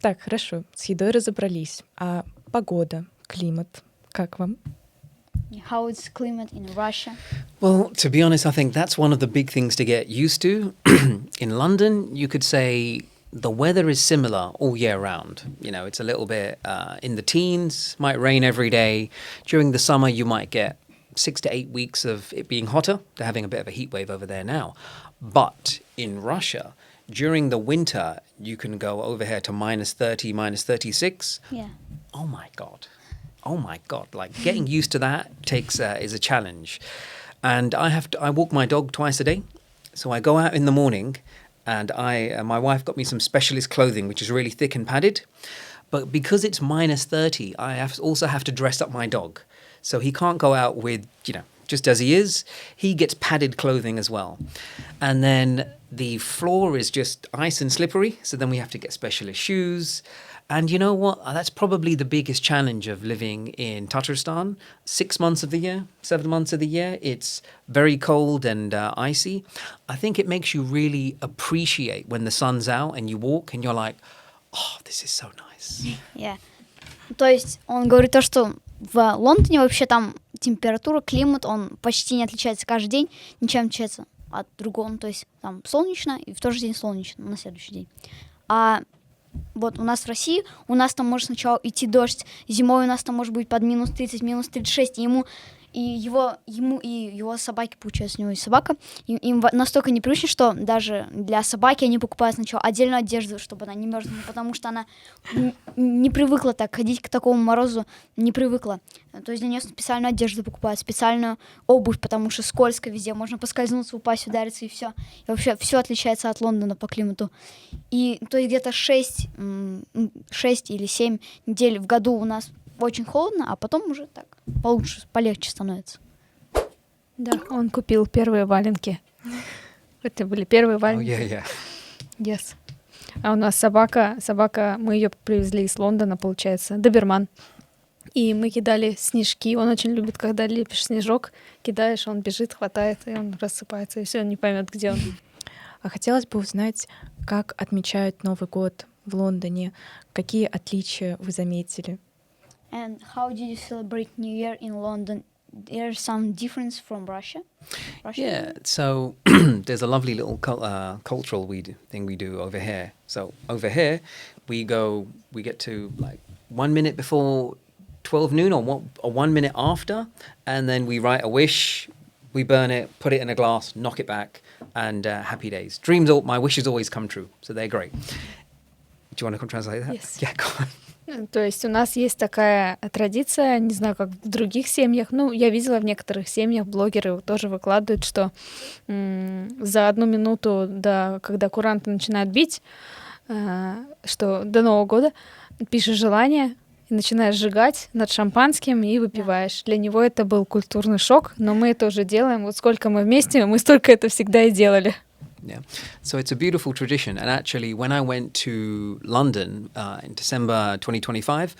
Так, хорошо, с едой разобрались. А погода, климат, как вам? How is climate in Russia? Well, to be honest, I think that's one of the big things to get used to. In London, you could say the weather is similar all year round. You know, it's a little bit in the teens, might rain every day. During the summer, you might get 6 to 8 weeks of it being hotter. They're having a bit of a heat wave over there now. But in Russia, during the winter, you can go over here to minus 30, minus 36. Yeah. Oh my God. Like, getting used to that is a challenge. And I walk my dog twice a day. So I go out in the morning and my wife got me some specialist clothing, which is really thick and padded. But because it's minus 30, I also have to dress up my dog. So he can't go out with, just as he is. He gets padded clothing as well. And then the floor is just ice and slippery. So then we have to get specialist shoes. And you know what? That's probably the biggest challenge of living in Tatarstan. 6 months of the year, 7 months of the year, it's very cold and icy. I think it makes you really appreciate when the sun's out and you walk and you're like, oh, this is so nice. Yeah. То есть он говорит то, что в Лондоне вообще там температура, климат, он почти не отличается каждый день, ничем не отличается от другого. То есть там солнечно, и в тот же день солнечно, на следующий день. А вот у нас в России, у нас там может сначала идти дождь, зимой у нас там может быть под минус 30, минус 36, и ему и его собаке, получается, у него есть собака, им настолько непривычно, что даже для собаки они покупают сначала отдельную одежду, чтобы она не мерзла, потому что она не привыкла так ходить к такому морозу, не привыкла. То есть для нее специальную одежду покупают, специальную обувь, потому что скользко везде, можно поскользнуться, упасть, удариться и все. И вообще все отличается от Лондона по климату. И то есть где-то 6 или 7 недель в году у нас очень холодно, а потом уже так получше, полегче становится. Да, он купил первые валенки. Это были первые валенки. Oh, yeah. Yes. А у нас собака, мы ее привезли из Лондона, получается, доберман. И мы кидали снежки. Он очень любит, когда лепишь снежок, кидаешь, он бежит, хватает, и он рассыпается, и все, он не поймет, где он. А хотелось бы узнать, как отмечают Новый год в Лондоне, какие отличия вы заметили? And how did you celebrate New Year in London there's some difference from Russia. Yeah, so there's a lovely little cultural thing we do over here. So over here, we get to like 1 minute before 12 noon or 1 minute after, and then we write a wish, we burn it, put it in a glass, knock it back, and happy days. My wishes always come true, so they're great. Do you want to translate that? Yes. Yeah, go on. То есть у нас есть такая традиция, не знаю, как в других семьях, ну, я видела в некоторых семьях, блогеры тоже выкладывают, что за 1 минуту до, когда куранты начинают бить, что до Нового года пишешь желание и начинаешь сжигать над шампанским и выпиваешь. Для него это был культурный шок, но мы это уже делаем. Вот сколько мы вместе, мы столько это всегда и делали. Yeah, so it's a beautiful tradition. And actually, when I went to London in December 2025,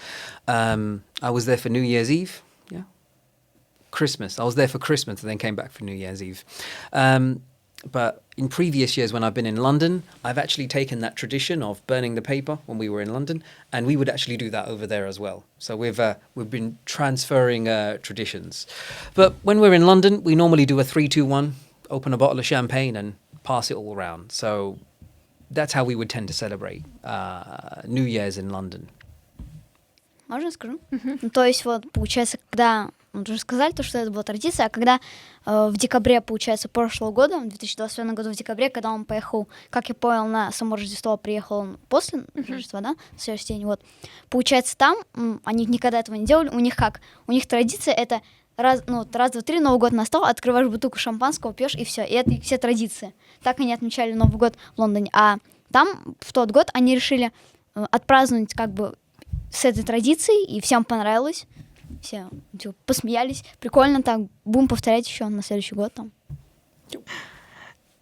I was there for New Year's Eve. Yeah, Christmas. I was there for Christmas and then came back for New Year's Eve. But in previous years, when I've been in London, I've actually taken that tradition of burning the paper when we were in London, and we would actually do that over there as well. So we've been transferring traditions. But when we're in London, we normally do a 3-2-1, open a bottle of champagne and pass it all around. So that's how we would tend to celebrate New Year's in London. Можно я скажу? Ну, то есть вот, получается, когда... Мы уже сказали, то, что это была традиция, а когда в декабре, получается, прошлого года, в 2021 году в декабре, когда он поехал, как я понял, на само Рождество, приехал он после Рождества, да, в следующий день, вот. Получается, там они никогда этого не делали, у них как? У них традиция это раз, 2-3, Новый год настал, открываешь бутылку шампанского, пьешь, и все. И это все традиции. Так они отмечали Новый год в Лондоне. А там в тот год они решили отпраздновать как бы с этой традицией, и всем понравилось. Все посмеялись. Прикольно так. Будем повторять еще на следующий год там.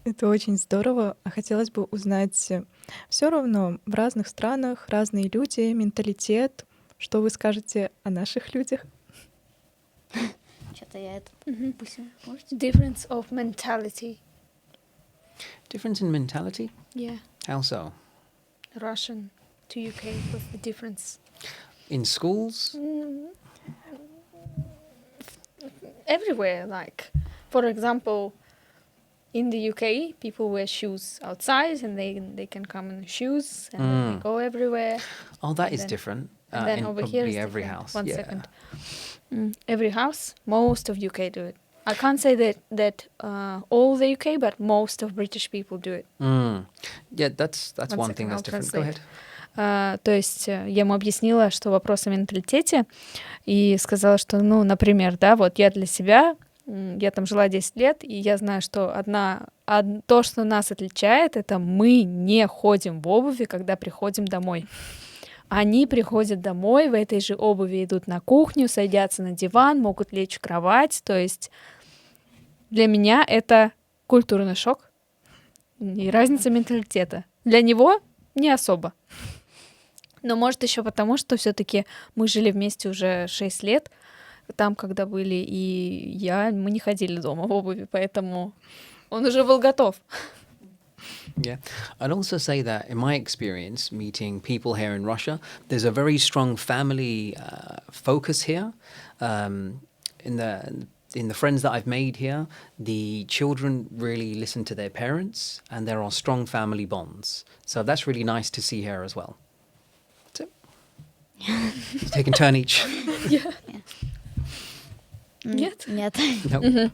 Это очень здорово. А хотелось бы узнать, все равно в разных странах разные люди, менталитет. Что вы скажете о наших людях? Что-то я это... Difference of mentality. Difference in mentality? Yeah. How so? Russian to UK, what's the difference? In schools? Everywhere, like, for example, in the UK, people wear shoes outside and they can come in shoes and they go everywhere. Oh, that is then- different. And then in over probably here is every different. house. One yeah. second. Every house, most of UK do it. I can't say that all the UK, but most of British people do it. Yeah, that's One one second, thing that's I'll different. Go translate. ahead. То есть я ему объяснила, что вопрос о менталитете, и сказала, что, ну, например, да, вот я для себя, я там жила 10 лет, и я знаю, что то, что нас отличает, это мы не ходим в обуви, когда приходим домой. Они приходят домой, в этой же обуви идут на кухню, садятся на диван, могут лечь в кровать. То есть для меня это культурный шок и разница менталитета. Для него не особо. Но может еще потому, что все-таки мы жили вместе уже 6 лет, там, когда были, и мы не ходили дома в обуви, поэтому он уже был готов. Yeah. I'd also say that in my experience meeting people here in Russia, there's a very strong family focus here. In the friends that I've made here, the children really listen to their parents and there are strong family bonds. So that's really nice to see here as well. That's it. Take a turn each. Нет? Нет. Nope.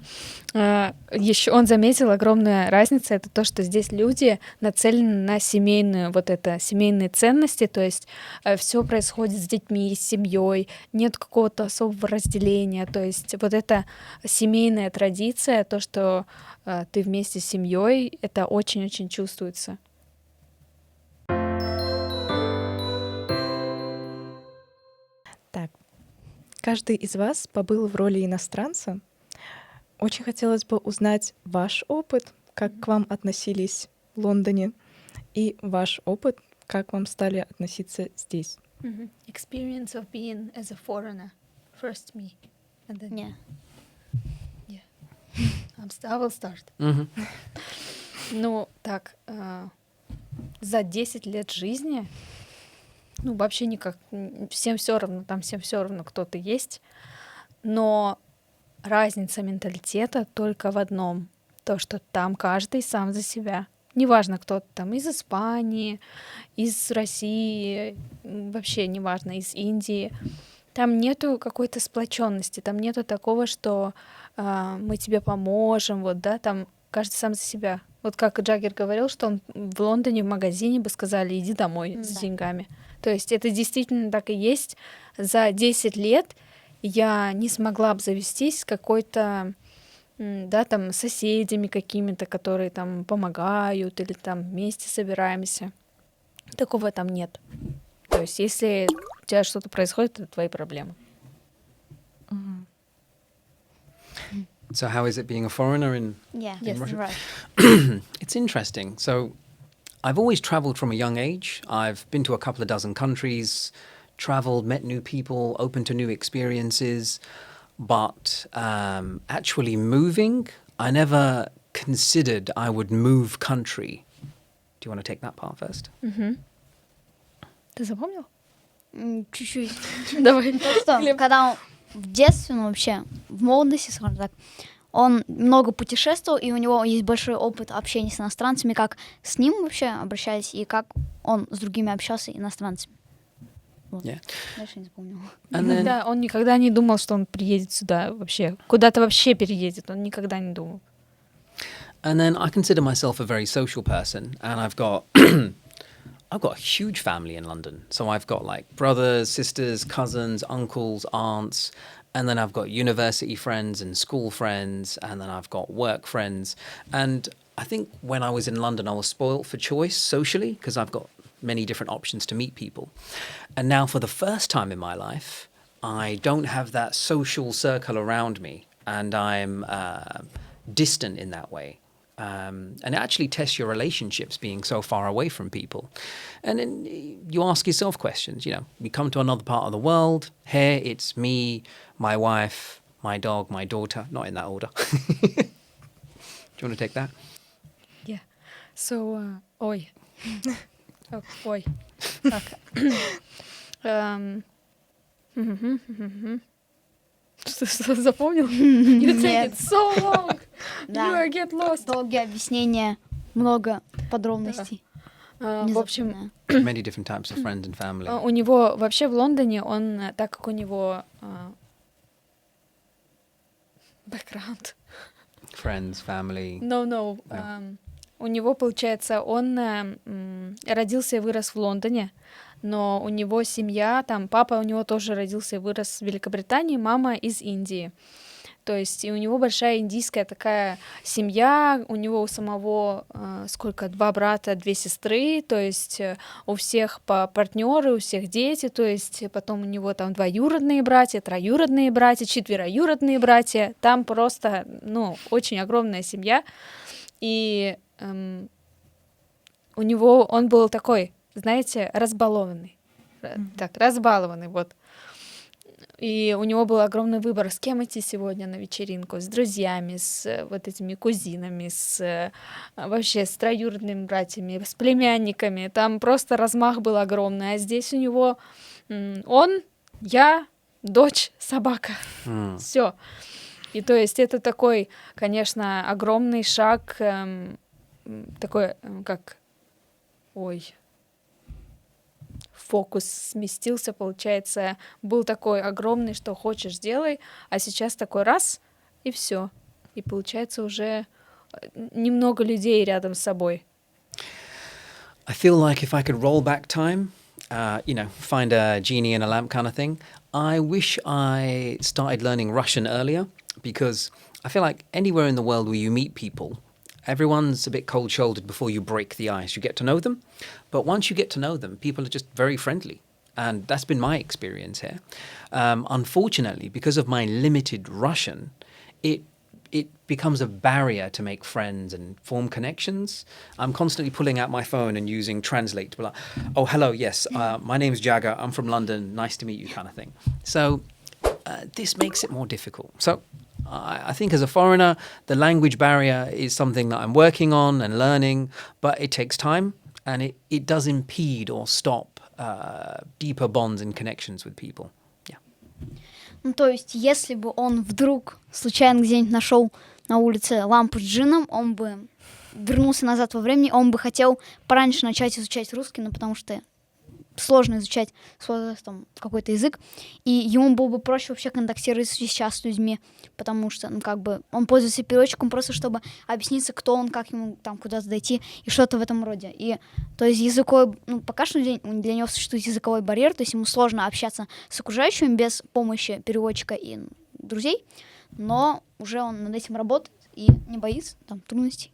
Еще он заметил, огромная разница — это то, что здесь люди нацелены на семейные ценности, то есть все происходит с детьми, с семьей, нет какого-то особого разделения, то есть вот эта семейная традиция, то, что ты вместе с семьей, это очень-очень чувствуется. Так, каждый из вас побыл в роли иностранца. Очень хотелось бы узнать ваш опыт, как к вам относились в Лондоне, и ваш опыт, как вам стали относиться здесь. Experience of being as a foreigner. First me, and then Не. I will start. Mhm. Ну, так, за 10 лет жизни, ну, вообще никак, всем все равно, там всем все равно, кто ты есть, но разница менталитета только в одном. То, что там каждый сам за себя. Неважно, кто там из Испании, из России, вообще неважно, из Индии. Там нету какой-то сплоченности, там нету такого, что мы тебе поможем, вот, да, там каждый сам за себя. Вот как Джаггер говорил, что он в Лондоне в магазине бы сказали, иди домой с деньгами. То есть это действительно так и есть. За 10 лет я не смогла обзавестись какой-то, да, там, соседями какими-то, которые там помогают или там вместе собираемся. Такого там нет. То есть если у тебя что-то происходит, это твои проблемы. So how is it being a foreigner in Yeah, Yes. you're right. It's interesting. So, I've always traveled from a young age. I've been to a couple of dozen countries, traveled, met new people, open to new experiences. But actually moving, I never considered I would move country. Do you want to take that part first? Ты запомнил? Чуть-чуть. Давай. То, что когда он в детстве, ну вообще, в молодости, скажем так, он много путешествовал, и у него есть большой опыт общения с иностранцами, как с ним вообще обращались, и как он с другими общался иностранцами. Вот. Yeah. Дальше не запомнил. And then, Да, он никогда не думал, что он приедет сюда вообще. Куда-то вообще переедет, он никогда не думал. and then I consider myself a very social person, and I've got I've got a huge family in London. So I've got like brothers, sisters, cousins, uncles, aunts, and then I've got university friends and school friends, and then I've got work friends. And I think when I was in London, I was spoilt for choice socially because I've got many different options to meet people. And now, for the first time in my life, I don't have that social circle around me, and I'm distant in that way. And it actually tests your relationships being so far away from people. And then you ask yourself questions. You know, you come to another part of the world. Here, it's me, my wife, my dog, my daughter. Not in that order. Do you want to take that? Yeah. So, ой. Ой. Так. Что запомнил? You take Нет. it so long. Да. You get lost. Долгие объяснения, много подробностей. В общем, Внезапно. Many different types of friends and family. у него вообще в Лондоне, он, так как у него background. Friends, family. No. У него, получается, он родился и вырос в Лондоне, но у него семья, там папа у него тоже родился и вырос в Великобритании, мама из Индии. То есть и у него большая индийская такая семья, у него у самого сколько, 2 брата, 2 сестры, то есть у всех партнеры, у всех дети, то есть потом у него там 2 братья, 3 братья, 4 братья, там просто, ну, очень огромная семья, и у него, он был такой, знаете, разбалованный, так, разбалованный, вот. И у него был огромный выбор, с кем идти сегодня на вечеринку, с друзьями, с вот этими кузинами, с вообще с троюродными братьями, с племянниками. Там просто размах был огромный. А здесь у него он, я, дочь, собака. Все. И то есть это такой, конечно, огромный шаг, такой, как, фокус сместился, получается, был такой огромный, что хочешь, делай, а сейчас такой раз, и все. И получается уже немного людей рядом с собой. I feel like if I could roll back time, find a genie in a lamp kind of thing, I wish I started learning Russian earlier, because I feel like anywhere in the world where you meet people, everyone's a bit cold-shouldered before you break the ice. You get to know them, but once you get to know them, people are just very friendly. And that's been my experience here. Unfortunately, because of my limited Russian, it becomes a barrier to make friends and form connections. I'm constantly pulling out my phone and using Translate to be like, oh, hello, yes, my name's Jagger, I'm from London, nice to meet you, kind of thing. So this makes it more difficult. So I think as a foreigner, the language barrier is something that I'm working on and learning, but it takes time, and it does impede or stop deeper bonds and connections with people. Yeah. Ну, то есть, если бы он вдруг случайно где-нибудь нашел на улице лампу с джином, он бы вернулся назад во времени, он бы хотел пораньше начать изучать русский, ну, потому что сложно изучать с возрастом какой-то язык, и ему было бы проще вообще контактировать сейчас с людьми, потому что, ну, как бы, он пользуется переводчиком просто, чтобы объясниться, кто он, как ему там куда-то дойти, и что-то в этом роде. И, то есть, языковой, ну, пока что для него существует языковой барьер, то есть ему сложно общаться с окружающими без помощи переводчика и друзей, но уже он над этим работает и не боится там трудностей.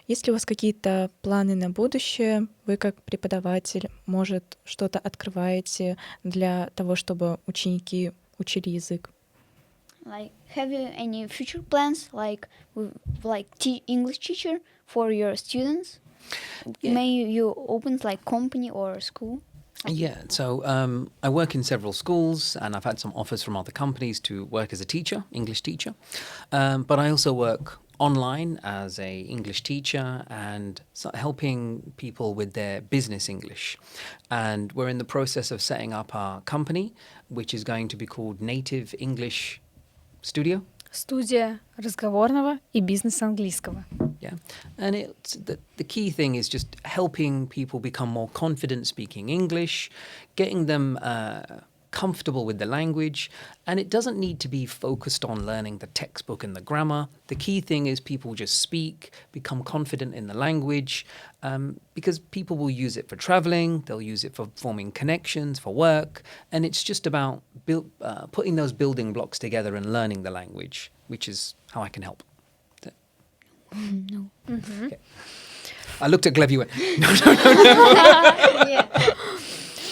Есть ли у вас какие-то планы на будущее? Вы как преподаватель, может, что-то открываете для того, чтобы ученики учили язык? Like, have you any future plans, like English teacher for your students? Yeah. May you open like company or school? Yeah, so I work in several schools and I've had some offers from other companies to work as a teacher, English teacher. But I also work online as a English teacher and helping people with their business English. And we're in the process of setting up our company, which is going to be called Native English Studio. Студия разговорного и бизнеса английского. Yeah, and it's the key thing is just helping people become more confident speaking English, getting them comfortable with the language, and it doesn't need to be focused on learning the textbook and the grammar. The key thing is people just speak, become confident in the language, because people will use it for traveling, they'll use it for forming connections, for work, and it's just about putting those building blocks together and learning the language, which is how I can help. No. Okay. I looked at Gleb, you went, no.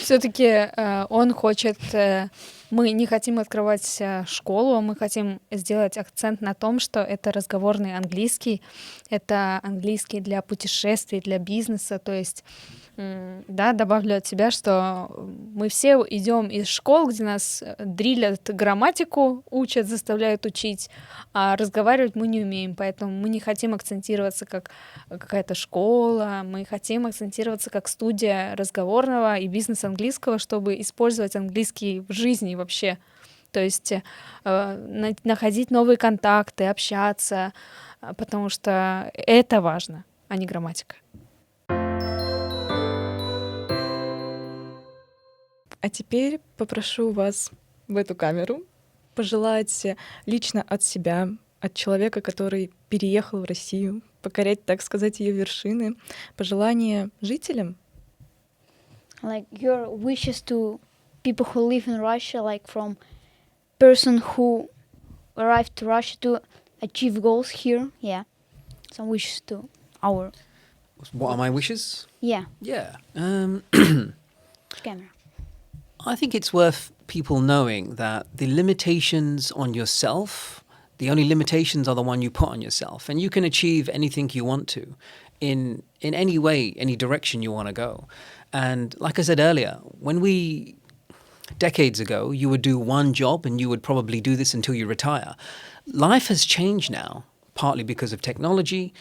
Все-таки он хочет, мы не хотим открывать школу, мы хотим сделать акцент на том, что это разговорный английский, это английский для путешествий, для бизнеса, то есть, да, добавлю от себя, что мы все идем из школ, где нас дрилят грамматику, учат, заставляют учить, а разговаривать мы не умеем, поэтому мы не хотим акцентироваться как какая-то школа, мы хотим акцентироваться как студия разговорного и бизнес-английского, чтобы использовать английский в жизни вообще, то есть находить новые контакты, общаться, потому что это важно, а не грамматика. А теперь попрошу вас в эту камеру пожелать лично от себя, от человека, который переехал в Россию, покорять, так сказать, ее вершины, пожелание жителям. Like your wishes to people who live in Russia, like from person who arrived to Russia to achieve goals here. Yeah, some wishes to our What are my wishes? yeah Yeah. camera. I think it's worth people knowing that the limitations on yourself, the only limitations are the one you put on yourself, and you can achieve anything you want to in any way, any direction you want to go. And like I said earlier, decades ago, you would do one job and you would probably do this until you retire. Life has changed now, partly because of technology,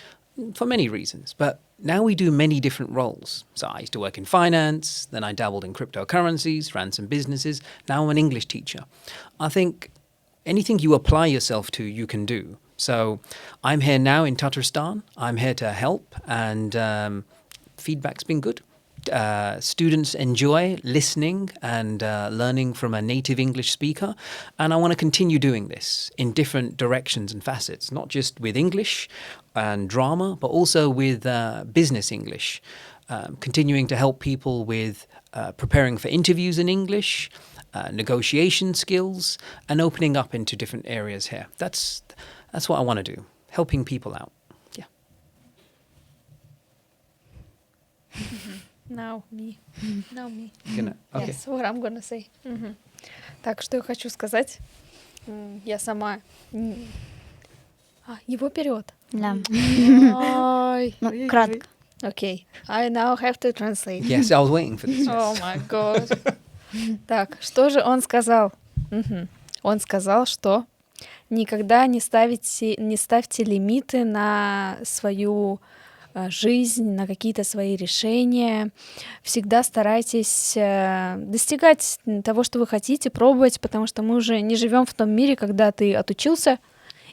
for many reasons, but now we do many different roles. So I used to work in finance, then I dabbled in cryptocurrencies, ran some businesses. Now I'm an English teacher. I think anything you apply yourself to, you can do. So I'm here now in Tatarstan. I'm here to help, and feedback's been good. Students enjoy listening and learning from a native English speaker, and I want to continue doing this in different directions and facets, not just with English and drama, but also with business English, continuing to help people with preparing for interviews in English, negotiation skills, and opening up into different areas here. That's what I want to do, helping people out. Yeah. Now me. Okay. Yes, what I'm gonna say. Так, что я хочу сказать? Я сама... его вперед. Да. Ой. Ну, кратко. Окей. I now have to translate. Yes, I was waiting for this. О Yes. май год. Так, что же он сказал? Он сказал, что никогда не ставьте лимиты на свою жизнь, на какие-то свои решения. Всегда старайтесь достигать того, что вы хотите, пробовать, потому что мы уже не живем в том мире, когда ты отучился,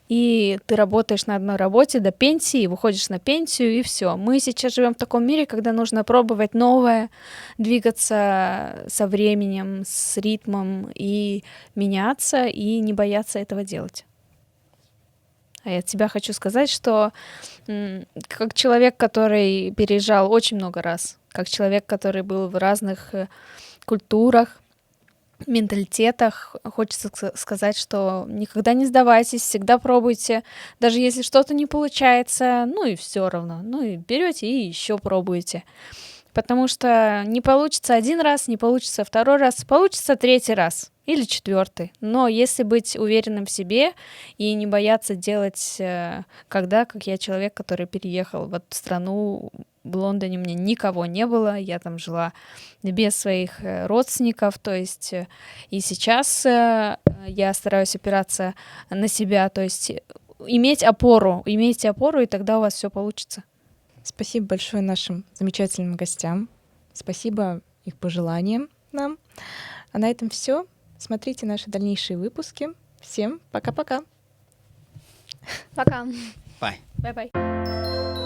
и ты работаешь на одной работе до пенсии, выходишь на пенсию, и все. Мы сейчас живем в таком мире, когда нужно пробовать новое, двигаться со временем, с ритмом, и меняться, и не бояться этого делать. А я от тебя хочу сказать, что как человек, который переезжал очень много раз, как человек, который был в разных культурах, менталитетах, хочется сказать, что никогда не сдавайтесь, всегда пробуйте, даже если что-то не получается, ну и все равно, ну и берете и еще пробуете. Потому что не получится один раз, не получится второй раз, получится третий раз или четвертый. Но если быть уверенным в себе и не бояться делать, как я человек, который переехал в эту страну, в Лондоне у меня никого не было, я там жила без своих родственников, то есть и сейчас я стараюсь опираться на себя, то есть имейте опору, и тогда у вас все получится. Спасибо большое нашим замечательным гостям. Спасибо их пожеланиям нам. А на этом все. Смотрите наши дальнейшие выпуски. Всем пока-пока. Пока. Bye. Bye-bye.